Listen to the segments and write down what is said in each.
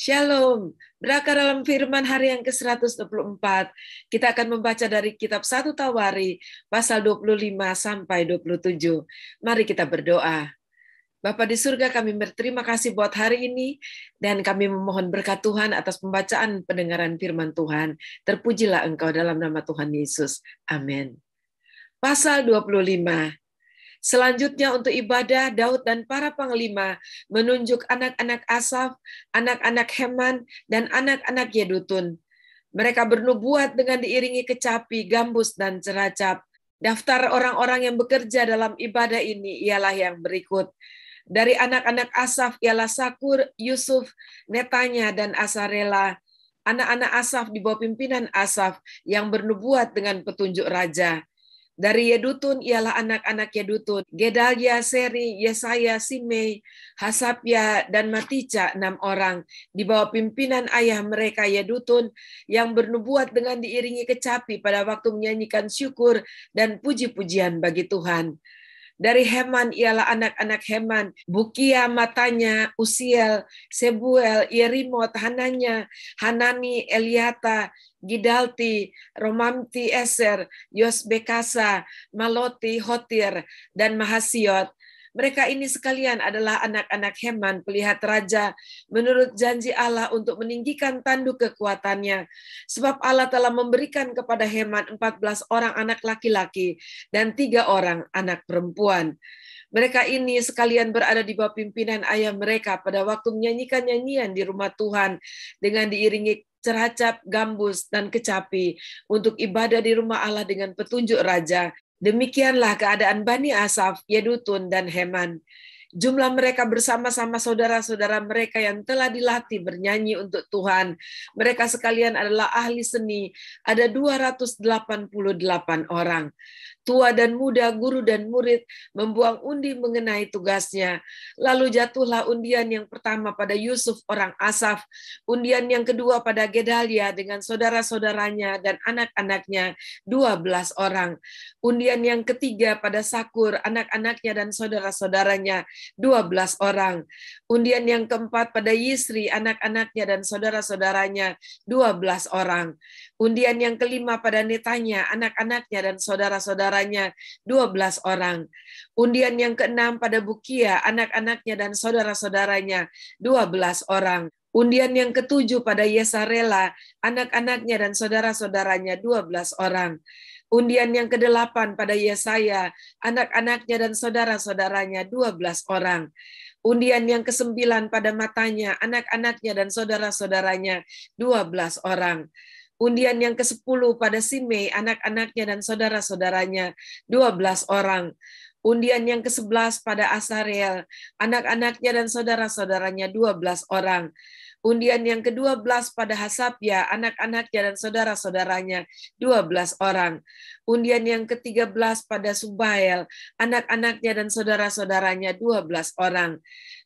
Shalom, berakar dalam firman hari yang ke-124. Kita akan membaca dari kitab 1 Tawari, pasal 25 sampai 27. Mari kita berdoa. Bapa di surga, kami berterima kasih buat hari ini, dan kami memohon berkat Tuhan atas pembacaan pendengaran firman Tuhan. Terpujilah Engkau dalam nama Tuhan Yesus. Amin. Pasal 25. Selanjutnya untuk ibadah, Daud dan para panglima menunjuk anak-anak Asaf, anak-anak Heman, dan anak-anak Yedutun. Mereka bernubuat dengan diiringi kecapi, gambus, dan ceracap. Daftar orang-orang yang bekerja dalam ibadah ini ialah yang berikut. Dari anak-anak Asaf ialah Sakur, Yusuf, Netanya, dan Asarela. Anak-anak Asaf di bawah pimpinan Asaf yang bernubuat dengan petunjuk raja. Dari Yedutun ialah anak-anak Yedutun, Gedalia, Seri, Yesaya, Simei, Hasapya, dan Matica, 6 orang, di bawah pimpinan ayah mereka Yedutun, yang bernubuat dengan diiringi kecapi pada waktu menyanyikan syukur dan puji-pujian bagi Tuhan. Dari Heman ialah anak-anak Heman, Bukia, Matanya, Usiel, Sebuel, Yerimot, Hananya, Hanani, Eliata, Gidalti, Romamti, Eser, Yosbekasa, Maloti, Hotir, dan Mahasiot. Mereka ini sekalian adalah anak-anak Heman, pelihat raja, menurut janji Allah untuk meninggikan tanduk kekuatannya. Sebab Allah telah memberikan kepada Heman 14 orang anak laki-laki dan 3 orang anak perempuan. Mereka ini sekalian berada di bawah pimpinan ayah mereka pada waktu menyanyikan nyanyian di rumah Tuhan dengan diiringi ceracap, gambus, dan kecapi untuk ibadah di rumah Allah dengan petunjuk raja. Demikianlah keadaan Bani Asaf, Yedutun, dan Heman. Jumlah mereka bersama-sama saudara-saudara mereka yang telah dilatih bernyanyi untuk Tuhan. Mereka sekalian adalah ahli seni, ada 288 orang. Tua dan muda, guru dan murid membuang undi mengenai tugasnya. Lalu jatuhlah undian yang pertama pada Yusuf orang Asaf, undian yang kedua pada Gedalia dengan saudara-saudaranya dan anak-anaknya 12 orang. Undian yang ketiga pada Sakur, anak-anaknya dan saudara-saudaranya 12 orang. Undian yang keempat pada Yisri, anak-anaknya dan saudara-saudaranya 12 orang. Undian yang kelima pada Netanya, anak-anaknya dan saudara-saudaranya 12 orang. Undian yang keenam pada Bukia, anak-anaknya dan saudara-saudaranya 12 orang. Undian yang ketujuh pada Yesarela, anak-anaknya dan saudara-saudaranya 12 orang. Undian yang kedelapan pada Yesaya, anak-anaknya dan saudara-saudaranya 12 orang. Undian yang kesembilan pada Matanya, anak-anaknya dan saudara-saudaranya 12 orang. Undian yang ke-10 pada Simei, anak-anaknya dan saudara-saudaranya 12 orang. Undian yang ke-11 pada Asarel, anak-anaknya dan saudara-saudaranya 12 orang. Undian yang ke-12 pada Hasapya, anak-anaknya dan saudara-saudaranya 12 orang. Undian yang ke-13 pada Subael, anak-anaknya dan saudara-saudaranya 12 orang.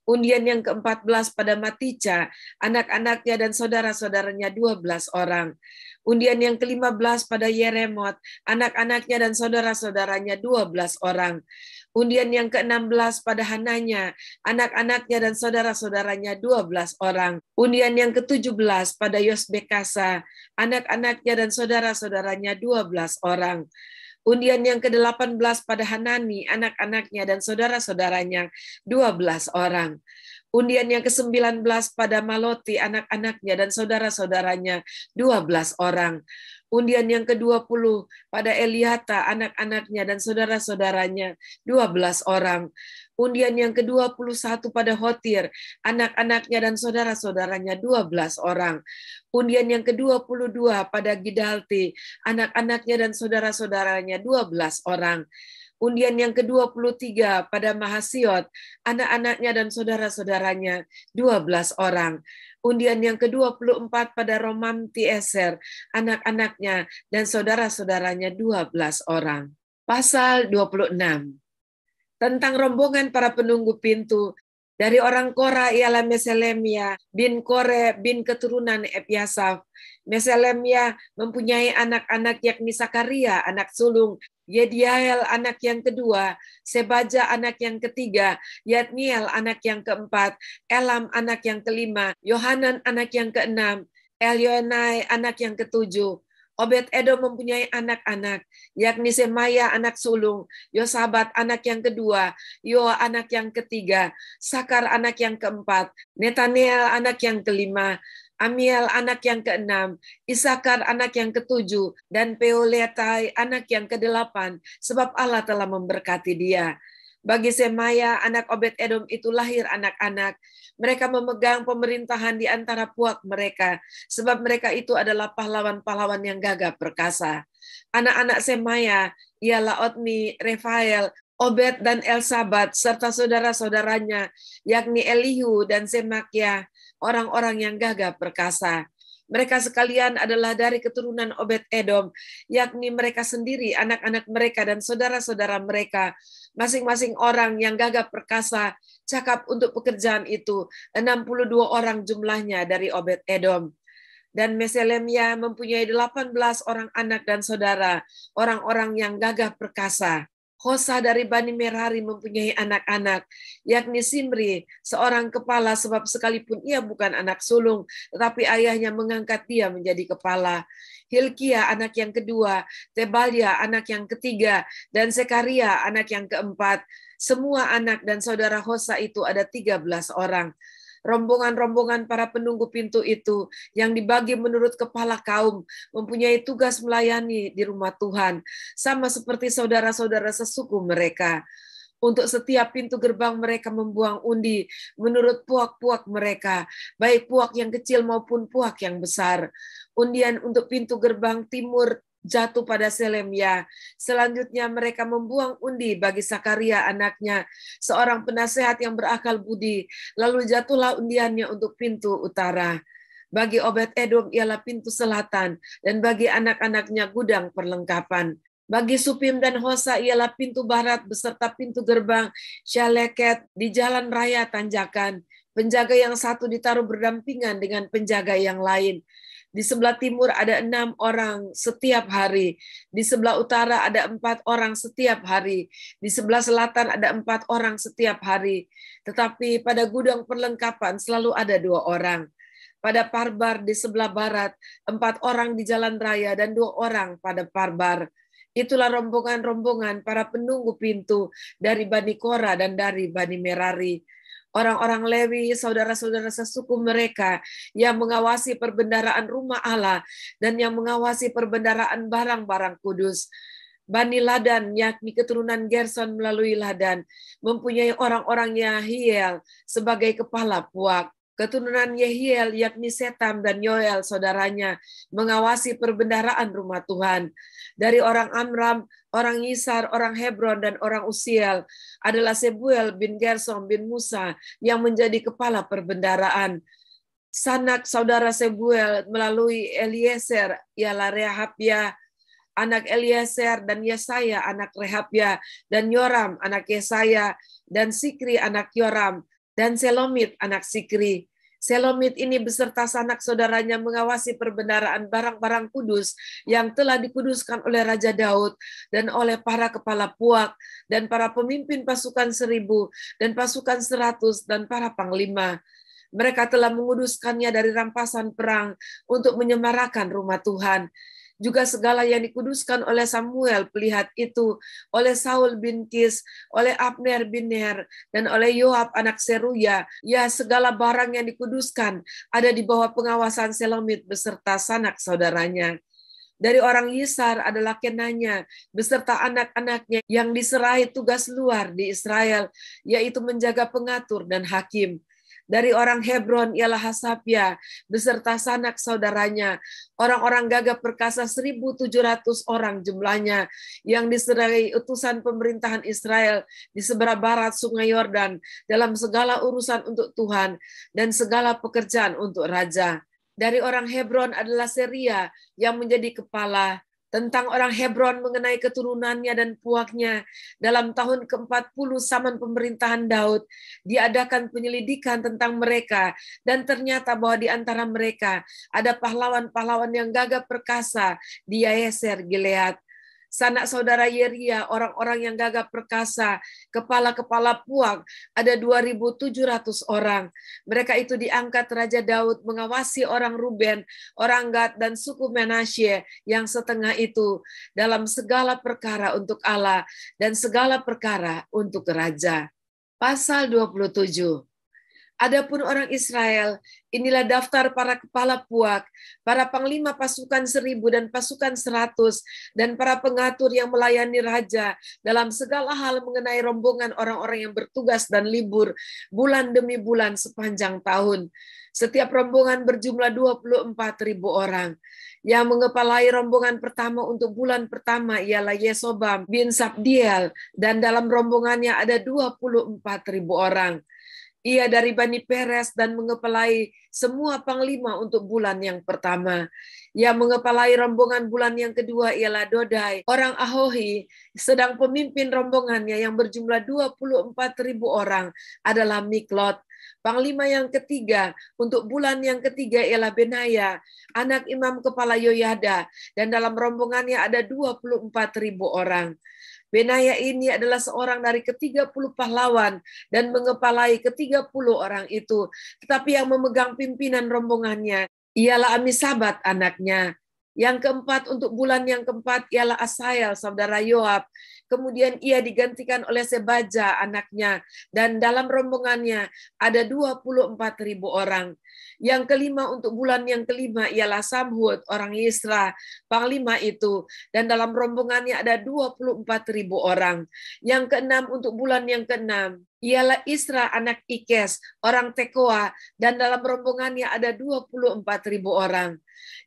Undian yang ke-14 pada Matica, anak-anaknya dan saudara-saudaranya 12 orang. Undian yang ke-15 pada Yeremot, anak-anaknya dan saudara-saudaranya 12 orang. Undian yang ke-16 pada Hananya, anak-anaknya dan saudara-saudaranya 12 orang. Undian yang ke-17 pada Yosbekasa, anak-anaknya dan saudara-saudaranya 12 orang. Undian yang ke-18 pada Hanani, anak-anaknya dan saudara-saudaranya 12 orang. Undian yang ke-19 pada Maloti, anak-anaknya dan saudara-saudaranya 12 orang. Undian yang ke-20 pada Eliata, anak-anaknya dan saudara-saudaranya 12 orang. Undian yang ke-21 pada Hotir, anak-anaknya dan saudara-saudaranya 12 orang. Undian yang ke-22 pada Gidalti, anak-anaknya dan saudara-saudaranya 12 orang. Undian yang ke-23 pada Mahasiot, anak-anaknya dan saudara-saudaranya 12 orang. Undian yang ke-24 pada Romamti Eser, anak-anaknya dan saudara-saudaranya 12 orang. Pasal 26. Tentang rombongan para penunggu pintu, dari orang Kora ialah Meselemia bin Kore bin keturunan Epiasaf, Meselemia mempunyai anak-anak yakni Sakaria, anak sulung, Yediael anak yang kedua, Sebaja anak yang ketiga, Yatniel anak yang keempat, Elam anak yang kelima, Yohanan anak yang keenam, Elionai anak yang ketujuh. Obed Edom mempunyai anak-anak, yakni Semaya anak sulung, Yosabat anak yang kedua, Yoa anak yang ketiga, Sakar anak yang keempat, Netaniel anak yang kelima, Amiel anak yang keenam, Isakar anak yang ketujuh, dan Peoletai anak yang kedelapan, sebab Allah telah memberkati dia. Bagi Semaya, anak Obed Edom itu lahir anak-anak. Mereka memegang pemerintahan di antara puak mereka, sebab mereka itu adalah pahlawan-pahlawan yang gagah perkasa. Anak-anak Semaya ialah Otni, Refael, Obed dan Elsabat, serta saudara-saudaranya, yakni Elihu dan Semakya, orang-orang yang gagah perkasa. Mereka sekalian adalah dari keturunan Obed Edom, yakni mereka sendiri, anak-anak mereka dan saudara-saudara mereka, masing-masing orang yang gagah perkasa, cakap untuk pekerjaan itu, 62 orang jumlahnya dari Obed Edom. Dan Meselemia mempunyai 18 orang anak dan saudara, orang-orang yang gagah perkasa. Hosa dari Bani Merari mempunyai anak-anak, yakni Simri, seorang kepala sebab sekalipun ia bukan anak sulung, tetapi ayahnya mengangkat dia menjadi kepala. Hilkia anak yang kedua, Tebalia anak yang ketiga, dan Sekaria anak yang keempat. Semua anak dan saudara Hosa itu ada 13 orang. Rombongan-rombongan para penunggu pintu itu yang dibagi menurut kepala kaum mempunyai tugas melayani di rumah Tuhan, sama seperti saudara-saudara sesuku mereka. Untuk setiap pintu gerbang mereka membuang undi menurut puak-puak mereka, baik puak yang kecil maupun puak yang besar. Undian untuk pintu gerbang timur jatuh pada Selemia. Selanjutnya mereka membuang undi bagi Sakaria anaknya, seorang penasehat yang berakal budi. Lalu jatuhlah undiannya untuk pintu utara. Bagi Obed Edom ialah pintu selatan, dan bagi anak-anaknya gudang perlengkapan. Bagi Supim dan Hosa ialah pintu barat beserta pintu gerbang Syaleket di jalan raya tanjakan. Penjaga yang satu ditaruh berdampingan dengan penjaga yang lain. Di sebelah timur ada 6 orang setiap hari. Di sebelah utara ada 4 orang setiap hari. Di sebelah selatan ada 4 orang setiap hari. Tetapi pada gudang perlengkapan selalu ada 2 orang. Pada parbar di sebelah barat, 4 orang di jalan raya dan 2 orang pada parbar. Itulah rombongan-rombongan para penunggu pintu dari Bani Kora dan dari Bani Merari. Orang-orang Lewi, saudara-saudara sesuku mereka yang mengawasi perbendaraan rumah Allah dan yang mengawasi perbendaraan barang-barang kudus. Bani Ladan, yakni keturunan Gerson melalui Ladan, mempunyai orang-orang Yahiel sebagai kepala puak. Keturunan Yehiel, yakni Setam dan Yoel, saudaranya, mengawasi perbendaraan rumah Tuhan. Dari orang Amram, orang Yisar, orang Hebron, dan orang Usiel adalah Sebuel bin Gersom bin Musa yang menjadi kepala perbendaraan. Sanak saudara Sebuel melalui Eliezer, ialah Rehabya, anak Eliezer, dan Yesaya, anak Rehabya, dan Yoram, anak Yesaya, dan Sikri, anak Yoram, dan Selomit, anak Sikri. Selomit ini beserta sanak saudaranya mengawasi perbendaraan barang-barang kudus yang telah dikuduskan oleh Raja Daud dan oleh para kepala puak dan para pemimpin pasukan 1000 dan pasukan 100 dan para panglima. Mereka telah menguduskannya dari rampasan perang untuk menyemarakan rumah Tuhan. Juga segala yang dikuduskan oleh Samuel pelihat itu, oleh Saul bin Kis, oleh Abner bin Ner, dan oleh Yoab anak Seruya, ya segala barang yang dikuduskan ada di bawah pengawasan Selomit beserta sanak saudaranya. Dari orang Yisar adalah Kenanya, beserta anak-anaknya yang diserahi tugas luar di Israel, yaitu menjaga pengatur dan hakim. Dari orang Hebron ialah Hasapya, beserta sanak saudaranya, orang-orang gagah perkasa 1.700 orang jumlahnya, yang diserahi utusan pemerintahan Israel di sebelah barat sungai Yordan, dalam segala urusan untuk Tuhan, dan segala pekerjaan untuk raja. Dari orang Hebron adalah Seria, yang menjadi kepala. tentang orang Hebron mengenai keturunannya dan puaknya. Dalam tahun ke-40 zaman pemerintahan Daud, diadakan penyelidikan tentang mereka, dan ternyata bahwa di antara mereka ada pahlawan-pahlawan yang gagah perkasa di Yaeser Gilead. Sanak saudara Yeria, orang-orang yang gagah perkasa, kepala-kepala puak, ada 2.700 orang. Mereka itu diangkat Raja Daud mengawasi orang Ruben, orang Gad, dan suku Menasye yang setengah itu dalam segala perkara untuk Allah dan segala perkara untuk raja. Pasal 27. Adapun orang Israel, inilah daftar para kepala puak, para panglima pasukan 1.000 dan pasukan 100, dan para pengatur yang melayani raja dalam segala hal mengenai rombongan orang-orang yang bertugas dan libur, bulan demi bulan sepanjang tahun. Setiap rombongan berjumlah 24.000 orang. Yang mengepalai rombongan pertama untuk bulan pertama ialah Yesobam bin Sabdiel, dan dalam rombongannya ada 24.000 orang. Ia dari Bani Peres dan mengepalai semua panglima untuk bulan yang pertama. Yang mengepalai rombongan bulan yang kedua ialah Dodai, orang Ahohi, sedang pemimpin rombongannya yang berjumlah 24.000 orang adalah Miklot. Panglima yang ketiga untuk bulan yang ketiga ialah Benaya, anak imam kepala Yoyada, dan dalam rombongannya ada 24.000 orang. Benaya ini adalah seorang dari ke-30 pahlawan dan mengepalai ke-30 orang itu. Tetapi yang memegang pimpinan rombongannya ialah Amisabat anaknya. Yang keempat untuk bulan yang keempat ialah Asael, saudara Yoab. Kemudian ia digantikan oleh Sebaja anaknya. Dan dalam rombongannya ada 24.000 orang. Yang kelima untuk bulan yang kelima ialah Samhud, orang Yisra, panglima itu. Dan dalam rombongannya ada 24.000 orang. Yang keenam untuk bulan yang keenam ialah Isra, anak Ikes, orang Tekoa. Dan dalam rombongannya ada 24.000 orang.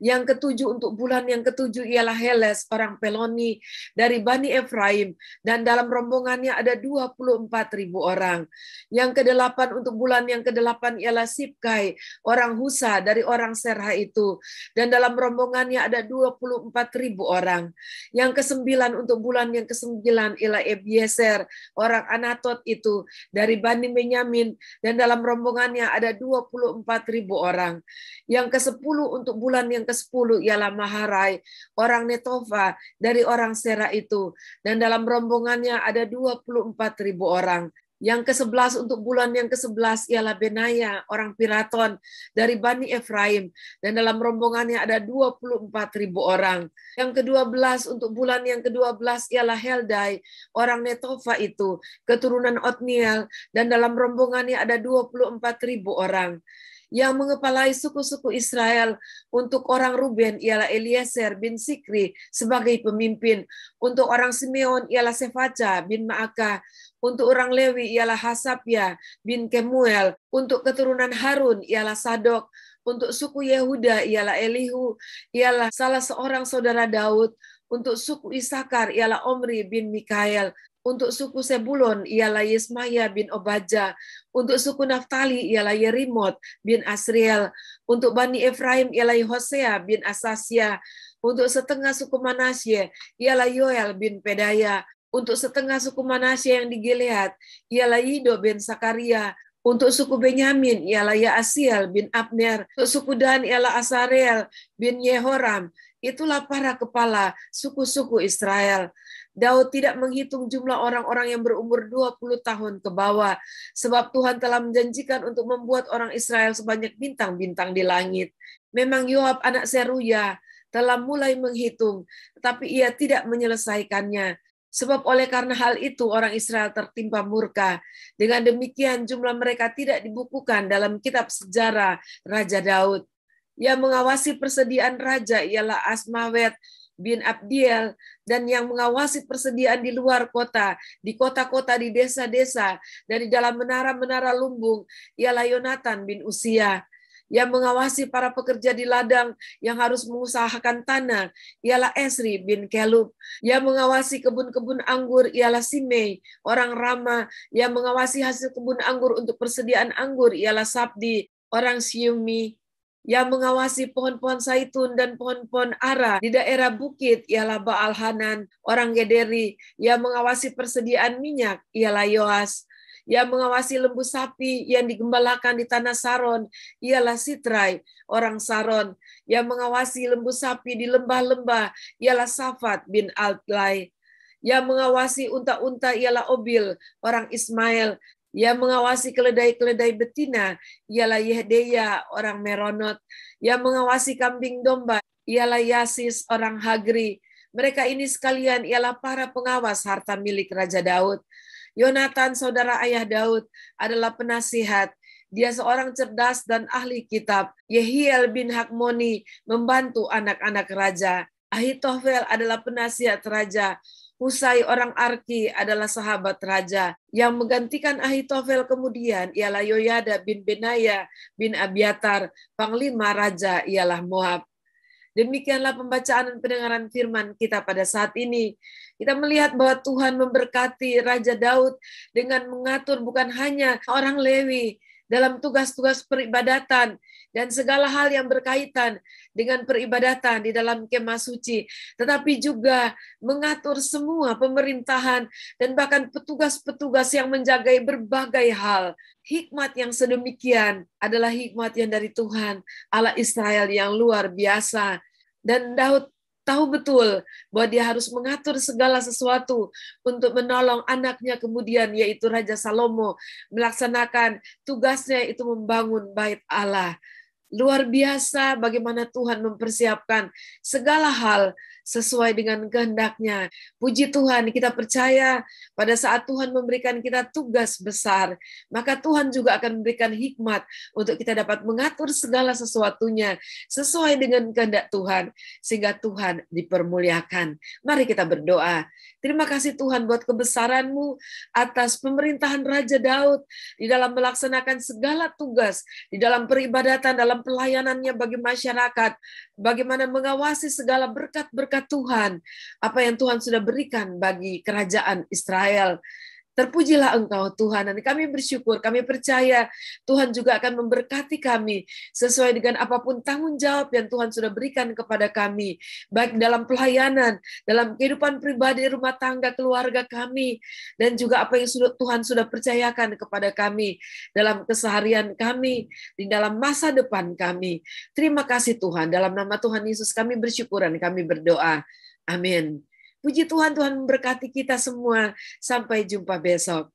Yang ketujuh untuk bulan yang ketujuh ialah Heles, orang Peloni dari Bani Efraim, dan dalam rombongannya ada 24.000 orang. Yang kedelapan untuk bulan yang kedelapan ialah Sibkai, orang Husa dari orang Serha itu, dan dalam rombongannya ada 24.000 orang. Yang kesembilan untuk bulan yang kesembilan ialah Ebiezer, orang Anatot itu dari Bani Benyamin, dan dalam rombongannya ada 24.000 orang. Yang kesepuluh untuk bulan yang ke-10 ialah Maharai, orang Netofa dari orang Sera itu, dan dalam rombongannya ada 24.000 orang. Yang ke-11 untuk bulan yang ke-11 ialah Benaya, orang Piraton dari Bani Efraim, dan dalam rombongannya ada 24.000 orang. Yang ke-12 untuk bulan yang ke-12 ialah Heldai, orang Netofa itu, keturunan Otniel, dan dalam rombongannya ada 24.000 orang. Yang mengepalai suku-suku Israel untuk orang Ruben ialah Eliezer bin Sikri sebagai pemimpin. Untuk orang Simeon ialah Sefaca bin Maaka. Untuk orang Lewi ialah Hasabya bin Kemuel. Untuk keturunan Harun ialah Sadok. Untuk suku Yehuda ialah Elihu, ialah salah seorang saudara Daud. Untuk suku Isakar ialah Omri bin Mikael. Untuk suku Sebulon ialah Yesmaya bin Obaja. Untuk suku Naftali ialah Yerimot bin Asriel. Untuk Bani Efraim ialah Hosea bin Asasya. Untuk setengah suku Manasye ialah Yoel bin Pedaya. Untuk setengah suku Manasye yang di Gilead ialah Yido bin Sakaria. Untuk suku Benyamin ialah Yaasiel bin Abner. Untuk suku Dan ialah Asarel bin Yehoram. Itulah para kepala suku-suku Israel. Daud tidak menghitung jumlah orang-orang yang berumur 20 tahun ke bawah, sebab Tuhan telah menjanjikan untuk membuat orang Israel sebanyak bintang-bintang di langit. Memang Yoab anak Seruya telah mulai menghitung, tetapi ia tidak menyelesaikannya. Sebab oleh karena hal itu orang Israel tertimpa murka. Dengan demikian jumlah mereka tidak dibukukan dalam kitab sejarah Raja Daud. Yang mengawasi persediaan raja ialah Asmawet bin Abdiel, dan yang mengawasi persediaan di luar kota, di kota-kota, di desa-desa, dan di dalam menara-menara lumbung ialah Yonatan bin Usia. Yang mengawasi para pekerja di ladang yang harus mengusahakan tanah ialah Esri bin Kelub. Yang mengawasi kebun-kebun anggur ialah Simei, orang Rama. Yang mengawasi hasil kebun anggur untuk persediaan anggur ialah Sabdi, orang Siumi. Yang mengawasi pohon-pohon zaitun dan pohon-pohon ara di daerah bukit ialah Baal-Hanan, orang Gederi. Yang mengawasi persediaan minyak ialah Yoas. Yang mengawasi lembu sapi yang digembalakan di tanah Saron ialah Sitrai, orang Saron. Yang mengawasi lembu sapi di lembah-lembah ialah Safat bin Altlai. Yang mengawasi unta-unta ialah Obil, orang Ismail. Yang mengawasi keledai-keledai betina ialah Yehdeya, orang Meronot. Yang mengawasi kambing domba ialah Yasis, orang Hagri. Mereka ini sekalian ialah para pengawas harta milik Raja Daud. Yonatan, saudara ayah Daud, adalah penasihat. Dia seorang cerdas dan ahli kitab. Yehiel bin Hakmoni membantu anak-anak raja. Ahitofel adalah penasihat raja. Husai orang Arki adalah sahabat raja. Yang menggantikan Ahitofel kemudian ialah Yoyada bin Benaya bin Abiatar. Panglima raja ialah Moab. Demikianlah pembacaan dan pendengaran firman kita pada saat ini. Kita melihat bahwa Tuhan memberkati Raja Daud dengan mengatur bukan hanya orang Lewi dalam tugas-tugas peribadatan dan segala hal yang berkaitan dengan peribadatan di dalam kemah suci, tetapi juga mengatur semua pemerintahan dan bahkan petugas-petugas yang menjagai berbagai hal. Hikmat yang sedemikian adalah hikmat yang dari Tuhan, Allah Israel yang luar biasa. Dan Daud tahu betul bahwa dia harus mengatur segala sesuatu untuk menolong anaknya kemudian, yaitu Raja Salomo, melaksanakan tugasnya itu membangun bait Allah. Luar biasa bagaimana Tuhan mempersiapkan segala hal sesuai dengan kehendak-Nya. Puji Tuhan, kita percaya pada saat Tuhan memberikan kita tugas besar, maka Tuhan juga akan memberikan hikmat untuk kita dapat mengatur segala sesuatunya sesuai dengan kehendak Tuhan, sehingga Tuhan dipermuliakan. Mari kita berdoa. Terima kasih Tuhan buat kebesaran-Mu atas pemerintahan Raja Daud di dalam melaksanakan segala tugas, di dalam peribadatan, dalam pelayanannya bagi masyarakat, bagaimana mengawasi segala berkat-berkat Tuhan, apa yang Tuhan sudah berikan bagi kerajaan Israel. Terpujilah Engkau Tuhan, dan kami bersyukur, kami percaya Tuhan juga akan memberkati kami sesuai dengan apapun tanggung jawab yang Tuhan sudah berikan kepada kami, baik dalam pelayanan, dalam kehidupan pribadi, rumah tangga, keluarga kami, dan juga apa yang Tuhan sudah percayakan kepada kami dalam keseharian kami, di dalam masa depan kami. Terima kasih Tuhan, dalam nama Tuhan Yesus kami bersyukur dan kami berdoa. Amin. Puji Tuhan, Tuhan memberkati kita semua. Sampai jumpa besok.